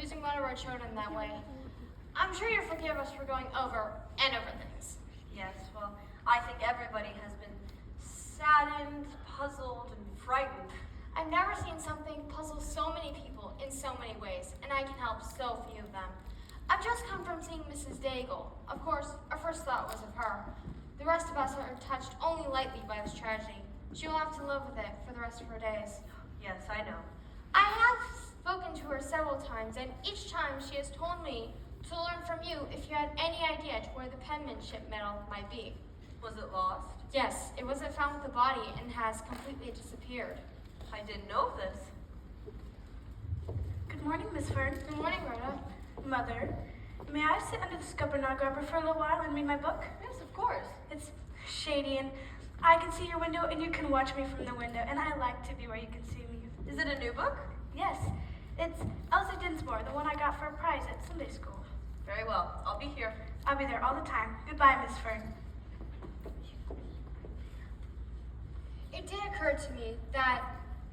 losing one of our children that way. I'm sure you'll forgive us for going over and over things. Yes, well, I think everybody has been saddened, puzzled, and frightened. I've never seen something puzzle so many people in so many ways, and I can help so few of them. I've just come from seeing Mrs. Daigle. Of course, our first thought was of her. The rest of us are touched only lightly by this tragedy. She will have to live with it for the rest of her days. Yes, I know. I have spoken to her several times, and each time she has told me to learn from you if you had any idea to where the penmanship medal might be. Was it lost? Yes, it wasn't found with the body and has completely disappeared. I didn't know this. Good morning, Miss Fern. Good morning, Rhoda. Mother, may I sit under the scuppernong arbor for a little while and read my book? Yes, of course. It's shady and I can see your window and you can watch me from the window, and I like to be where you can see me. Is it a new book? Yes, it's Elsie Dinsmore, the one I got for a prize at Sunday school. Very well. I'll be here. I'll be there all the time. Goodbye, Miss Fern. It did occur to me that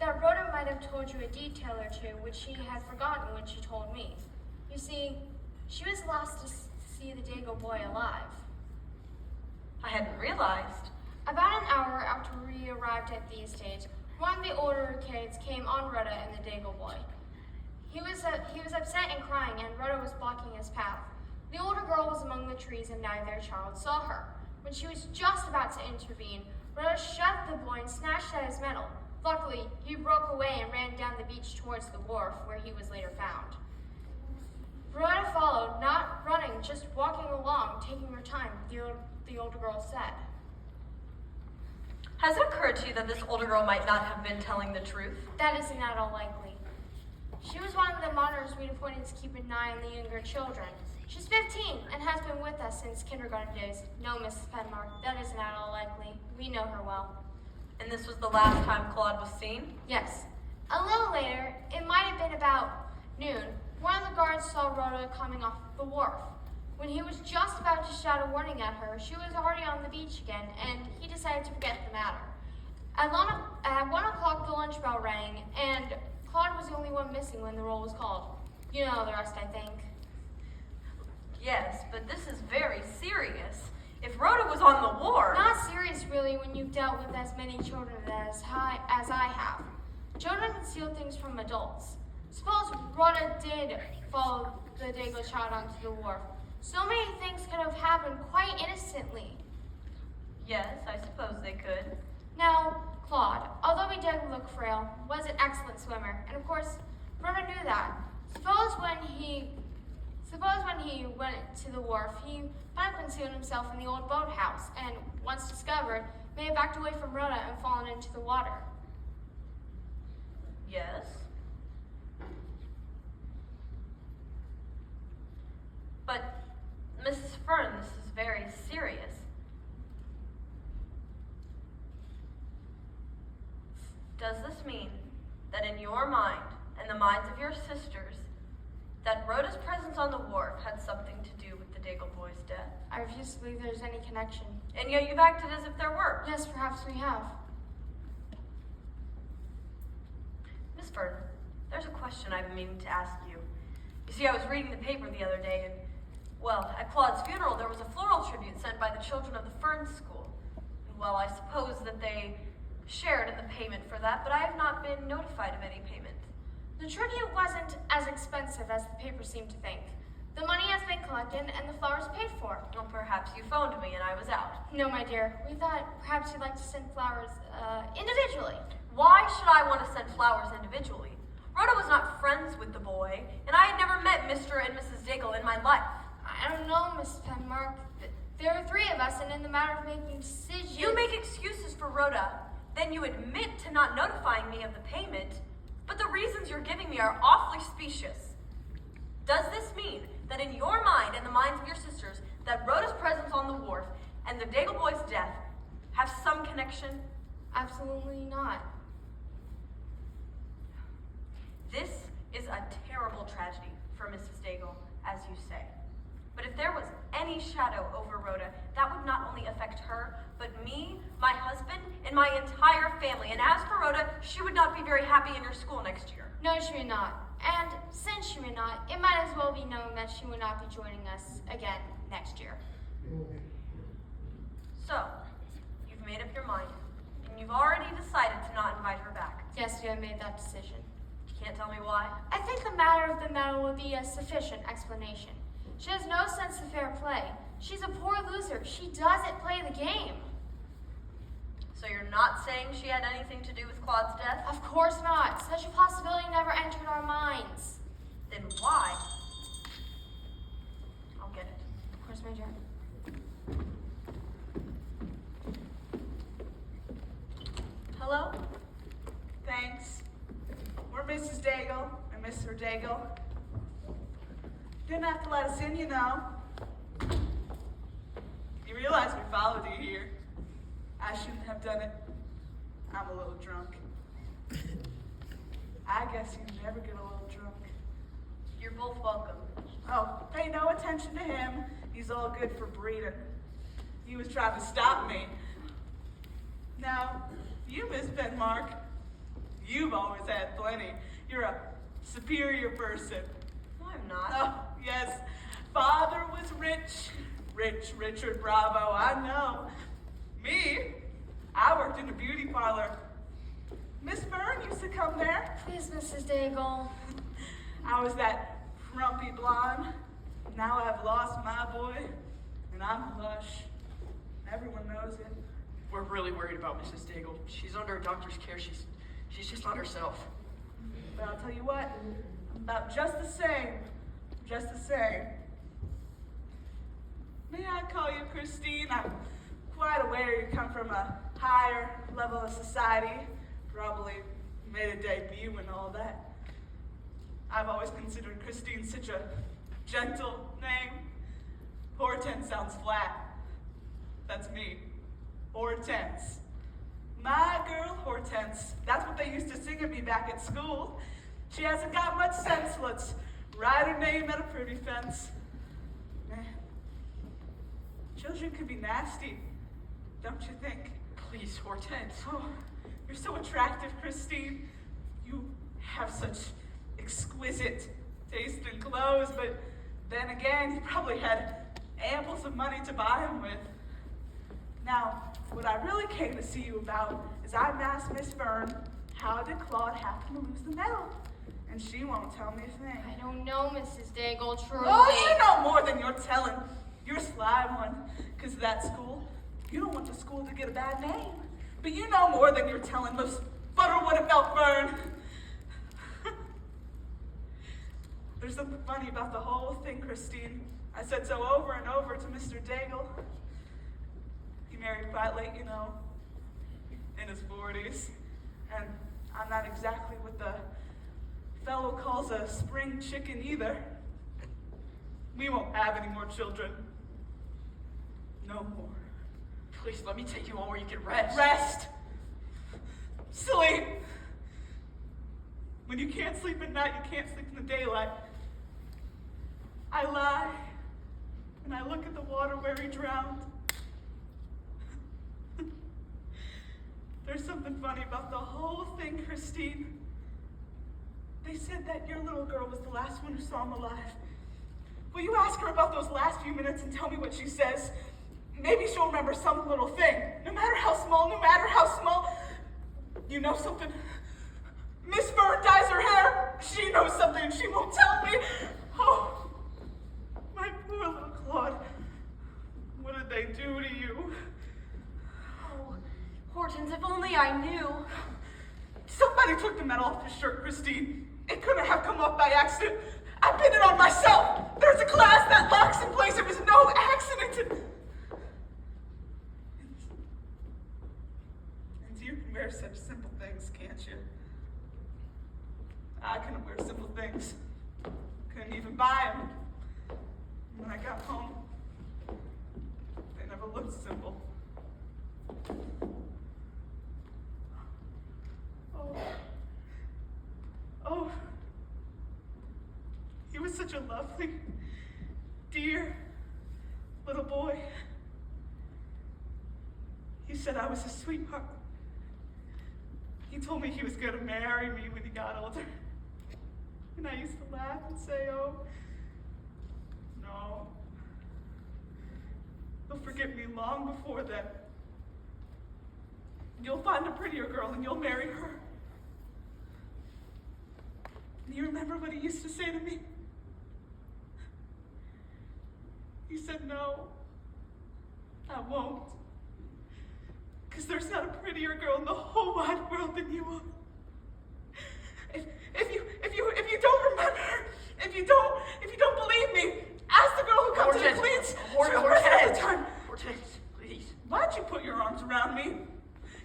Rhoda might have told you a detail or two which she had forgotten when she told me. You see, she was last to see the Daigle boy alive. I hadn't realized. About an hour after we arrived at the estate, one of the older kids came on Rhoda and the Daigle boy. He was upset and crying, and Rhoda was blocking his path. The older girl was among the trees, and neither child saw her. When she was just about to intervene, Rhoda shoved the boy and snatched at his medal. Luckily, he broke away and ran down the beach towards the wharf, where he was later found. Rhoda followed, not running, just walking along, taking her time, the older girl said. Has it occurred to you that this older girl might not have been telling the truth? That isn't at all likely. She was one of the monitors we'd appointed to keep an eye on the younger children. She's 15 and has been with us since kindergarten days. No, Mrs. Penmark, that isn't at all likely. We know her well. And this was the last time Claude was seen? Yes. A little later, it might have been about noon, one of the guards saw Rhoda coming off the wharf. When he was just about to shout a warning at her, she was already on the beach again, and he decided to forget the matter. At 1 o'clock, the lunch bell rang, and Claude was the only one missing when the roll was called. You know the rest, I think. Yes, but this is very serious. If Rhoda was on the wharf... Not serious, really, when you've dealt with as many children as I have. Children conceal things from adults. Suppose Rhoda did follow the Daigle child onto the wharf. So many things could have happened quite innocently. Yes, I suppose they could. Now, Claude, although he did look frail, was an excellent swimmer, and of course, Rhoda knew that. Suppose when he went to the wharf, he might have concealed himself in the old boathouse, and once discovered, may have backed away from Rhoda and fallen into the water. Yes. But, Mrs. Fern, this is very serious. Does this mean that in your mind and the minds of your sisters, that Rhoda's presence on the wharf had something to do with the Daigle boy's death? I refuse to believe there's any connection. And yet you've acted as if there were. Yes, perhaps we have. Miss Fern, there's a question I've been meaning to ask you. You see, I was reading the paper the other day, and, well, at Claude's funeral, there was a floral tribute sent by the children of the Fern School. Well, I suppose that they shared in the payment for that, but I have not been notified of any payment. The tribute wasn't as expensive as the paper seemed to think. The money has been collected and the flowers paid for. Well, perhaps you phoned me and I was out. No, my dear. We thought perhaps you'd like to send flowers individually. Why should I want to send flowers individually? Rhoda was not friends with the boy, and I had never met Mr. and Mrs. Daigle in my life. I don't know, Miss Penmark. There are three of us, and in the matter of making decisions... You make excuses for Rhoda, then you admit to not notifying me of the payment, but the reasons you're giving me are awfully specious. Does this mean that in your mind and the minds of your sisters, that Rhoda's presence on the wharf and the Daigle boy's death have some connection? Absolutely not. This is a terrible tragedy for Mrs. Daigle, as you say. But if there was any shadow over Rhoda, that would not only affect her, but me, my husband, and my entire family. And as for Rhoda, she would not be very happy in your school next year. No, she would not. And since she may not, it might as well be known that she will not be joining us again next year. So, you've made up your mind, and you've already decided to not invite her back. Yes, we have made that decision. You can't tell me why? I think the matter of the medal will be a sufficient explanation. She has no sense of fair play. She's a poor loser. She doesn't play the game. So you're not saying she had anything to do with Claude's death? Of course not. Such a possibility never entered our minds. Then why? I'll get it. Of course, Major. Hello? Thanks. We're Mrs. Daigle and Mr. Daigle. Didn't have to let us in, you know. You realize we followed you here. I shouldn't have done it. I'm a little drunk. I guess you never get a little drunk. You're both welcome. Oh, pay no attention to him. He's all good for breeding. He was trying to stop me. Now, you, Miss Penmark, you've always had plenty. You're a superior person. No, I'm not. Oh, yes. Father was rich. Rich Richard Bravo, I know. Me, I worked in a beauty parlor. Miss Fern used to come there. Please, Mrs. Daigle. I was that frumpy blonde. Now I've lost my boy, and I'm lush. Everyone knows it. We're really worried about Mrs. Daigle. She's under a doctor's care. She's just not herself. But I'll tell you what, I'm about just the same. Just the same. May I call you Christine? I'm quite aware you come from a higher level of society. Probably made a debut and all that. I've always considered Christine such a gentle name. Hortense sounds flat. That's me. Hortense. My girl Hortense. That's what they used to sing at me back at school. She hasn't got much sense. Let's write her name at a pretty fence. Man, children can be nasty, don't you think? Please, Hortense. Oh, you're so attractive, Christine. You have such exquisite taste in clothes, but then again, you probably had amples of money to buy them with. Now, what I really came to see you about is I asked Miss Fern, how did Claude happen to lose the medal? And she won't tell me a thing. I don't know, Mrs. Daigle, truly. Oh, you know more than you're telling. You're a sly one, because that school, you don't want the school to get a bad name. But you know more than you're telling. Most butter would have felt burned. There's something funny about the whole thing, Christine. I said so over and over to Mr. Daigle. He married quite late, you know, in his 40s. And I'm not exactly what the fellow calls a spring chicken either. We won't have any more children. No more. Please, let me take you home where you can rest. Rest. Sleep. When you can't sleep at night, you can't sleep in the daylight. I lie, and I look at the water where he drowned. There's something funny about the whole thing, Christine. They said that your little girl was the last one who saw him alive. Will you ask her about those last few minutes and tell me what she says? Maybe she'll remember some little thing, no matter how small, no matter how small. You know something? Miss Fern dyes her hair. She knows something and she won't tell me. Oh, my poor little Claude. What did they do to you? Oh, Hortense, if only I knew. Somebody took the medal off his shirt, Christine. It couldn't have come off by accident. I pinned it on myself. There's a glass that locks in place. It was no accident. And you can wear such simple things, can't you? I couldn't wear simple things. Couldn't even buy them. When I got home, they never looked simple. Oh, he was such a lovely, dear little boy. He said I was a sweetheart. He told me he was going to marry me when he got older. And I used to laugh and say, oh, no. You'll forget me long before then. You'll find a prettier girl and you'll marry her. And you remember what he used to say to me? He said, no, I won't. Because there's not a prettier girl in the whole wide world than you are. If you don't remember, if you don't believe me, ask the girl who comes to the cleats. Hortense, Hortense, please. Why'd you put your arms around me?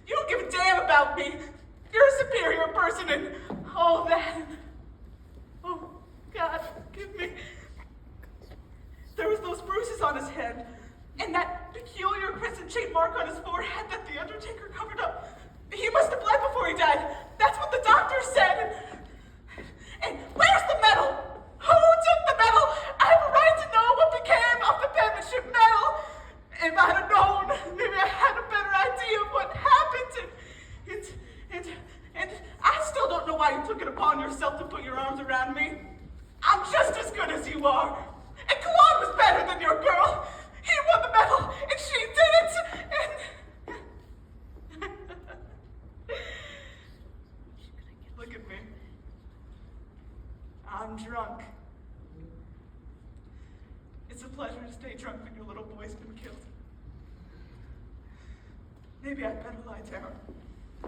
You don't give a damn about me. You're a superior person and all that. Oh, God, forgive me. There was those bruises on his head and that peculiar crescent shaped mark on his forehead that the undertaker covered up. He must have bled before he died. That's what the doctor said. And where's the medal? Who took the medal? I have a right to know what became of the penmanship medal. If I'd have known, maybe I had a better idea of what happened. And I still don't know why you took it upon yourself to put your arms around me. I'm just as good as you are. And Claude was better than your girl. He won the medal, and she didn't. And look at me. I'm drunk. It's a pleasure to stay drunk when your little boy's been killed. Maybe I'd better lie down.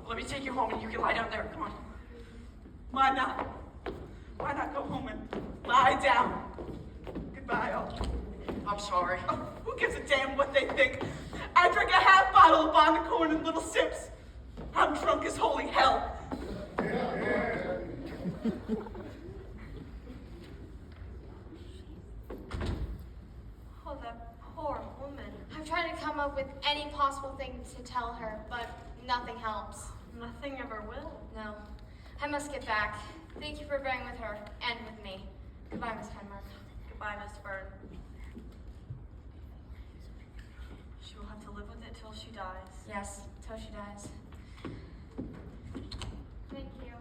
Let me take you home and you can lie down there. Come on. Why not? Why not go home and lie down? Goodbye, all. I'm sorry. Oh, who gives a damn what they think? I drink a half bottle of Bonnecorn in little sips. I'm drunk as holy hell. Oh, that poor woman. I've tried to come up with any possible thing to tell her, but nothing helps. Nothing ever will. No. I must get back. Thank you for bearing with her and with me. Goodbye, Miss Penmark. Goodbye, Miss Fern. She will have to live with it till she dies. Yes, till she dies. Thank you.